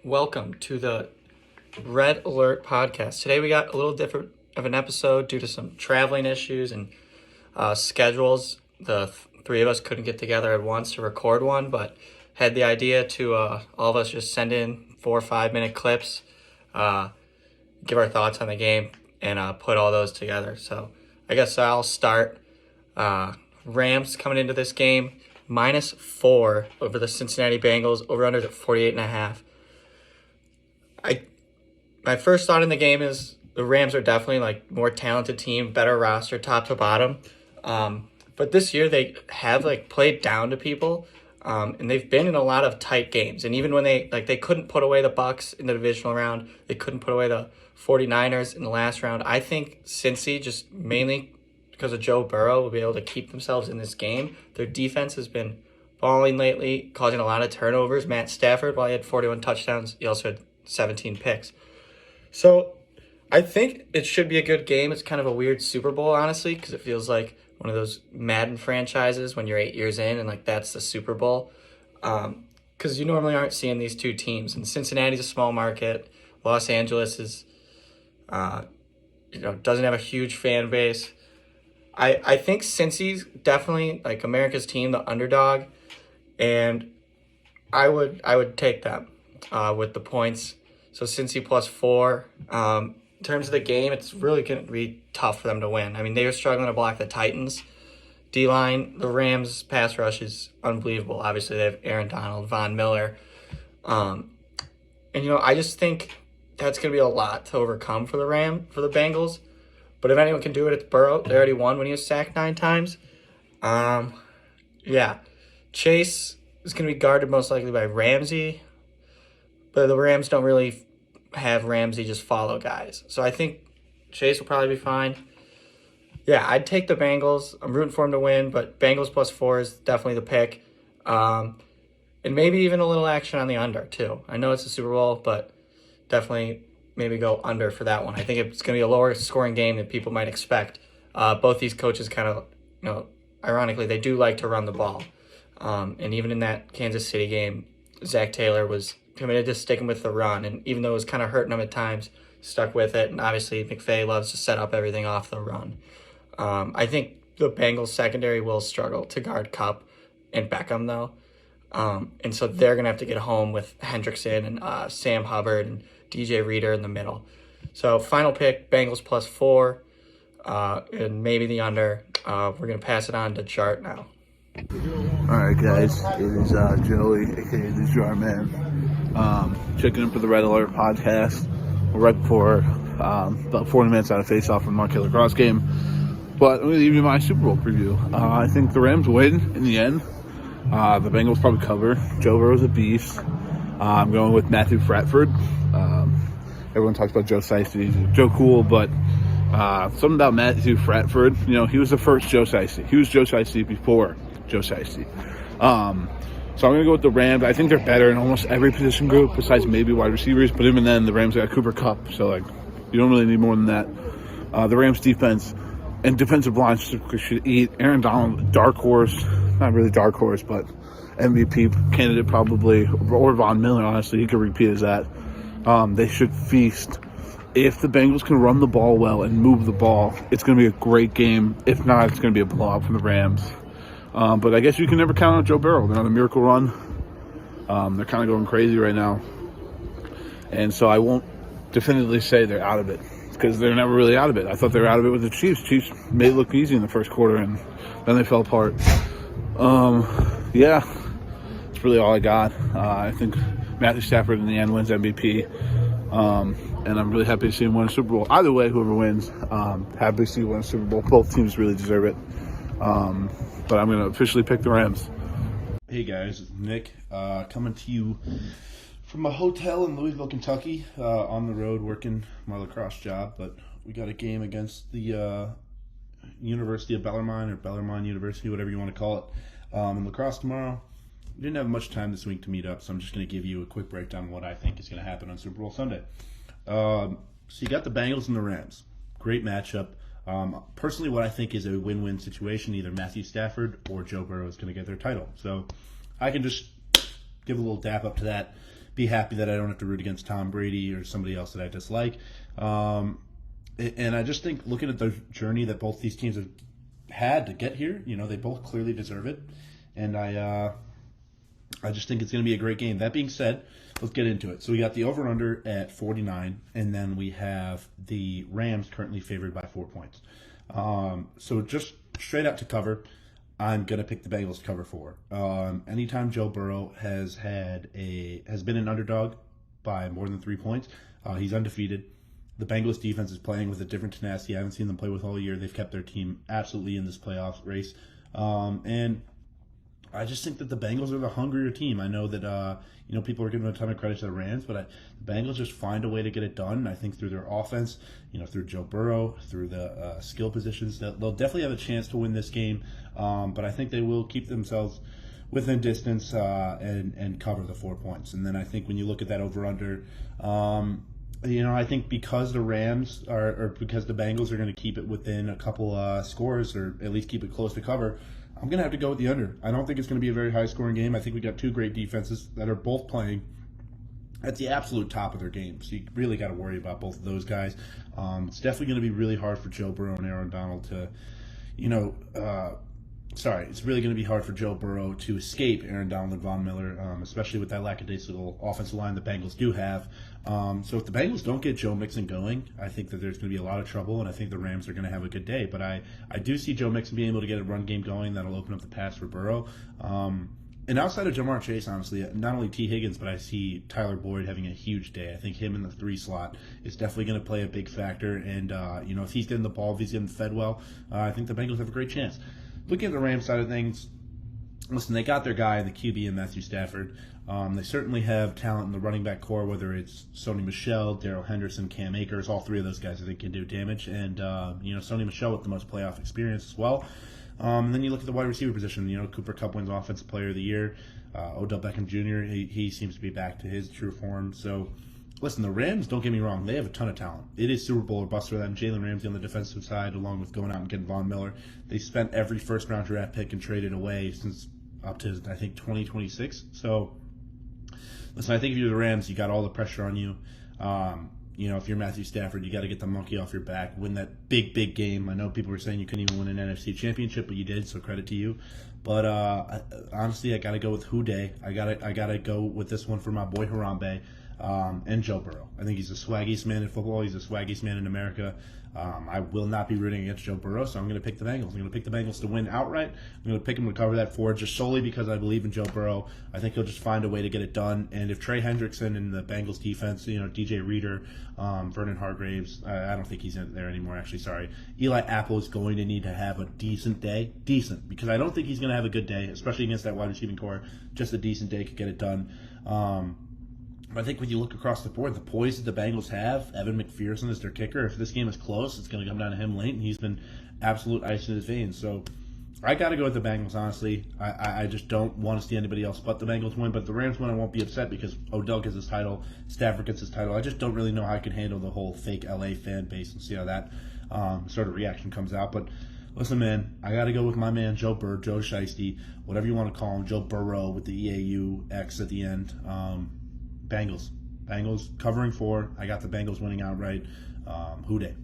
Welcome to the Red Alert podcast. Today we got a little different of an episode due to some traveling issues and schedules. The three of us couldn't get together at once to record one, but had the idea to all of us just send in 4 or 5 minute clips, give our thoughts on the game, and put all those together. So I guess I'll start. Rams coming into this game, -4 over the Cincinnati Bengals, over-under at 48.5. My first thought in the game is the Rams are definitely more talented team, better roster, top to bottom. But this year they have played down to people, and they've been in a lot of tight games. And even when they couldn't put away the Bucs in the divisional round, they couldn't put away the 49ers in the last round. I think Cincy, just mainly because of Joe Burrow, will be able to keep themselves in this game. Their defense has been balling lately, causing a lot of turnovers. Matt Stafford, while he had 41 touchdowns, he also had 17 picks. So I think it should be a good game. It's kind of a weird Super Bowl, honestly, because it feels like one of those Madden franchises when you're 8 years in and that's the Super Bowl. Because you normally aren't seeing these two teams. And Cincinnati's a small market. Los Angeles is, doesn't have a huge fan base. I think Cincy's definitely America's team, the underdog, and I would take them with the points. So Cincy +4. In terms of the game, it's really going to be tough for them to win. I mean, they were struggling to block the Titans D-line. The Rams pass rush is unbelievable. Obviously, they have Aaron Donald, Von Miller. I just think that's going to be a lot to overcome for the Bengals. But if anyone can do it, it's Burrow. They already won when he was sacked 9 times. Chase is going to be guarded most likely by Ramsey. But the Rams don't really have Ramsey just follow guys. So I think Chase will probably be fine. Yeah, I'd take the Bengals. I'm rooting for them to win, but Bengals +4 is definitely the pick. And maybe even a little action on the under, too. I know it's a Super Bowl, but definitely maybe go under for that one. I think it's going to be a lower scoring game than people might expect. Both these coaches kind of, ironically, they do like to run the ball. And even in that Kansas City game, Zach Taylor was committed to sticking with the run. And even though it was kind of hurting him at times, stuck with it. And obviously, McVay loves to set up everything off the run. I think the Bengals secondary will struggle to guard Kupp and Beckham, though. And so they're going to have to get home with Hendrickson and Sam Hubbard and DJ Reader in the middle. So final pick, Bengals +4, and maybe the under. We're going to pass it on to Chart now. All right, guys. It is Joey, aka the Jar Man, checking in for the Red Alert podcast. We're right before about 40 minutes out of face-off from the Marquette Lacrosse game. But I'm going to give you my Super Bowl preview. I think the Rams win in the end. The Bengals probably cover. Joe Burrow's a beast. I'm going with Matthew Bradford. Everyone talks about Joe Shiesty. Joe Cool, but something about Matthew Bradford. He was the first Joe Shiesty. He was Joe Shiesty before Joe Shiesty. So I'm going to go with the Rams. I think they're better in almost every position group besides maybe wide receivers. But even then, the Rams got Cooper Kupp. So, you don't really need more than that. The Rams defense and defensive line should eat. Aaron Donald, dark horse. Not really dark horse, but MVP candidate probably. Or Von Miller, honestly. He could repeat as that. They should feast. If the Bengals can run the ball well and move the ball, it's going to be a great game. If not, it's going to be a blowout from the Rams. But I guess you can never count on Joe Burrow. They're on a miracle run. They're kind of going crazy right now. And so I won't definitively say they're out of it because they're never really out of it. I thought they were out of it with the Chiefs. Chiefs made it look easy in the first quarter, and then they fell apart. That's really all I got. I think Matthew Stafford in the end wins MVP. And I'm really happy to see him win a Super Bowl. Either way, whoever wins, happy to see him win a Super Bowl. Both teams really deserve it. But I'm going to officially pick the Rams. Hey guys, it's Nick coming to you from a hotel in Louisville, Kentucky, on the road working my lacrosse job. But we got a game against the University of Bellarmine or Bellarmine University, whatever you want to call it, in lacrosse tomorrow. We didn't have much time this week to meet up, so I'm just going to give you a quick breakdown of what I think is going to happen on Super Bowl Sunday. So you got the Bengals and the Rams. Great matchup. Personally, what I think is a win-win situation. Either Matthew Stafford or Joe Burrow is going to get their title. So I can just give a little dap up to that. be happy that I don't have to root against Tom Brady or somebody else that I dislike. And I just think looking at the journey that both these teams have had to get here, they both clearly deserve it. And I just think it's going to be a great game. That being said, let's get into it. So we got the over-under at 49, and then we have the Rams currently favored by 4 points. So just straight out to cover, I'm going to pick the Bengals to cover 4. Anytime Joe Burrow has been an underdog by more than 3 points, he's undefeated. The Bengals defense is playing with a different tenacity I haven't seen them play with all year. They've kept their team absolutely in this playoff race. And I just think that the Bengals are the hungrier team. I know that people are giving a ton of credit to the Rams, but the Bengals just find a way to get it done. I think through their offense, through Joe Burrow, through the skill positions, they'll definitely have a chance to win this game. But I think they will keep themselves within distance and cover the 4 points. And then I think when you look at that over/under, I think because the Rams or because the Bengals are going to keep it within a couple scores or at least keep it close to cover, I'm going to have to go with the under. I don't think it's going to be a very high-scoring game. I think we got two great defenses that are both playing at the absolute top of their game. So you really got to worry about both of those guys. It's definitely going to be really hard for Joe Burrow and Aaron Donald to, it's really going to be hard for Joe Burrow to escape Aaron Donald and Von Miller, especially with that lackadaisical offensive line the Bengals do have. So if the Bengals don't get Joe Mixon going, I think that there's going to be a lot of trouble, and I think the Rams are going to have a good day. But I do see Joe Mixon being able to get a run game going that'll open up the pass for Burrow. And outside of Jamar Chase, honestly, not only T. Higgins, but I see Tyler Boyd having a huge day. I think him in the 3 slot is definitely going to play a big factor. And, if he's getting the ball, if he's getting fed well, I think the Bengals have a great chance. Looking at the Rams side of things, listen, they got their guy, the QB and Matthew Stafford. They certainly have talent in the running back core, whether it's Sony Michel, Darrell Henderson, Cam Akers. All three of those guys I think can do damage. And, Sony Michel with the most playoff experience as well. And then you look at the wide receiver position. Cooper Kupp wins Offensive Player of the Year. Odell Beckham Jr., he seems to be back to his true form. So, listen, the Rams, don't get me wrong, they have a ton of talent. It is Super Bowl or bust for them. Jalen Ramsey on the defensive side, along with going out and getting Von Miller. They spent every first-round draft pick and traded away since up to, I think, 2026. So, listen, I think if you're the Rams, you got all the pressure on you. If you're Matthew Stafford, you got to get the monkey off your back, win that big, big game. I know people were saying you couldn't even win an NFC championship, but you did, so credit to you. But honestly, I got to go with Houday. I gotta go with this one for my boy Harambe and Joe Burrow. I think he's the swaggiest man in football. He's the swaggiest man in America. I will not be rooting against Joe Burrow, so I'm going to pick the Bengals. I'm going to pick the Bengals to win outright. I'm going to pick them to cover that 4 just solely because I believe in Joe Burrow. I think he'll just find a way to get it done. And if Trey Hendrickson and the Bengals defense, DJ Reader, Vernon Hargraves, I don't think he's in there anymore, actually, sorry. Eli Apple is going to need to have a decent day. Decent, because I don't think he's going to have a good day, especially against that wide receiving core. Just a decent day could get it done. I think when you look across the board, the poise that the Bengals have, Evan McPherson is their kicker. If this game is close, it's going to come down to him late, and he's been absolute ice in his veins. So I got to go with the Bengals, honestly. I just don't want to see anybody else but the Bengals win. But the Rams win, I won't be upset because Odell gets his title, Stafford gets his title. I just don't really know how I can handle the whole fake LA fan base and see how that sort of reaction comes out. But listen, man, I got to go with my man Joe Shiesty, whatever you want to call him, Joe Burrow with the EAU X at the end. Bengals covering 4. I got the Bengals winning outright. Houday.